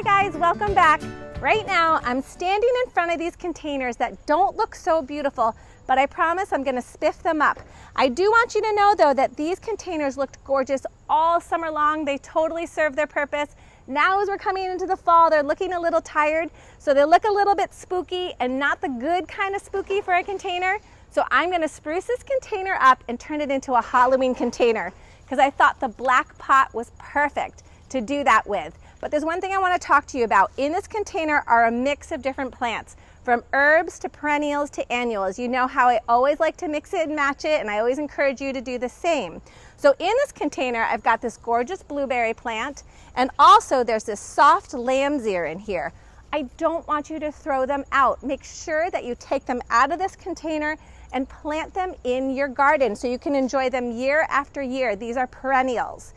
guys, welcome back. Right now I'm standing in front of these containers that don't look so beautiful, but I promise I'm gonna spiff them up. I do want you to know though that these containers looked gorgeous all summer long. They totally serve their purpose. Now as we're coming into the fall, they're looking a little tired, so they look a little bit spooky and not the good kind of spooky for a container. So I'm gonna spruce this container up and turn it into a Halloween container because I thought the black pot was perfect to do that with. But there's one thing I want to talk to you about. In this container are a mix of different plants, from herbs to perennials to annuals. You know how I always like to mix it and match it, and I always encourage you to do the same. So in this container, I've got this gorgeous blueberry plant, and also there's this soft lamb's ear in here. I don't want you to throw them out. Make sure that you take them out of this container and plant them in your garden so you can enjoy them year after year. These are perennials.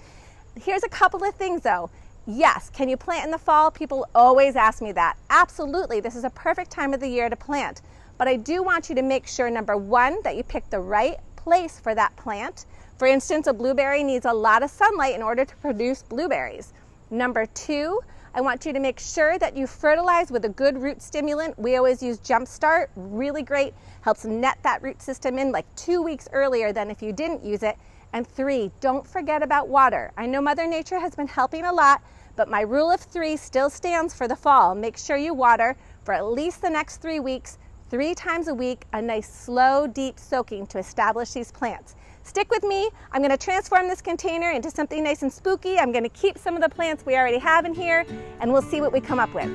Here's a couple of things though. Yes, can you plant in the fall? People always ask me that. Absolutely, this is a perfect time of the year to plant. But I do want you to make sure, number one, that you pick the right place for that plant. For instance, a blueberry needs a lot of sunlight in order to produce blueberries. Number two, I want you to make sure that you fertilize with a good root stimulant. We always use Jumpstart, really great, helps net that root system in like 2 weeks earlier than if you didn't use it. And three, don't forget about water. I know Mother Nature has been helping a lot, but my rule of three still stands for the fall. Make sure you water for at least the next 3 weeks, 3 times a week, a nice slow, deep soaking to establish these plants. Stick with me. I'm going to transform this container into something nice and spooky. I'm going to keep some of the plants we already have in here, and we'll see what we come up with.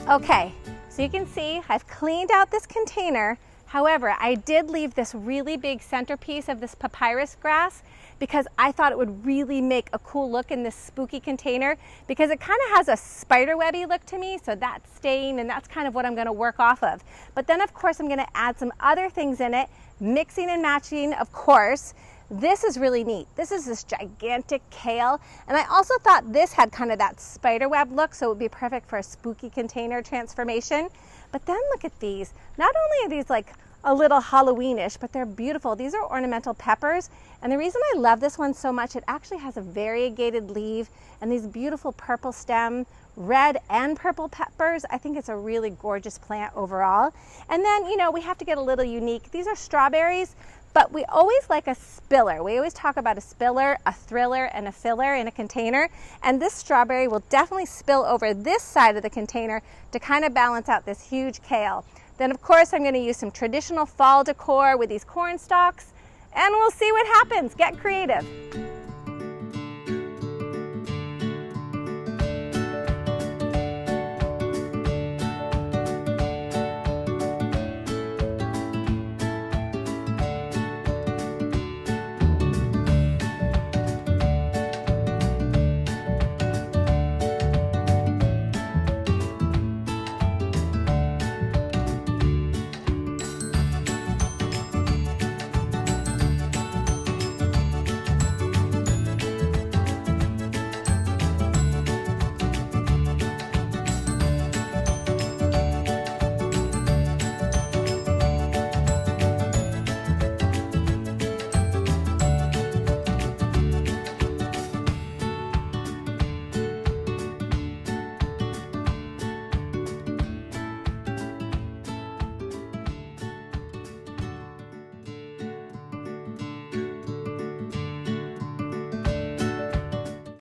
Okay, so you can see I've cleaned out this container. However, I did leave this really big centerpiece of this papyrus grass because I thought it would really make a cool look in this spooky container because it kind of has a spiderwebby look to me, so that's staying and that's kind of what I'm going to work off of. But then of course I'm going to add some other things in it, mixing and matching, of course. This is really neat. This is this gigantic kale, and I also thought this had kind of that spiderweb look, so it would be perfect for a spooky container transformation. But then look at these. Not only are these like a little Halloweenish, but they're beautiful. These are ornamental peppers, and the reason I love this one so much, it actually has a variegated leaf and these beautiful purple stem, red and purple peppers. I think it's a really gorgeous plant overall. And then, you know, we have to get a little unique. These are strawberries, but we always like a spiller. We always talk about a spiller, a thriller, and a filler in a container. And this strawberry will definitely spill over this side of the container to kind of balance out this huge kale. Then of course I'm going to use some traditional fall decor with these corn stalks, and we'll see what happens. Get creative.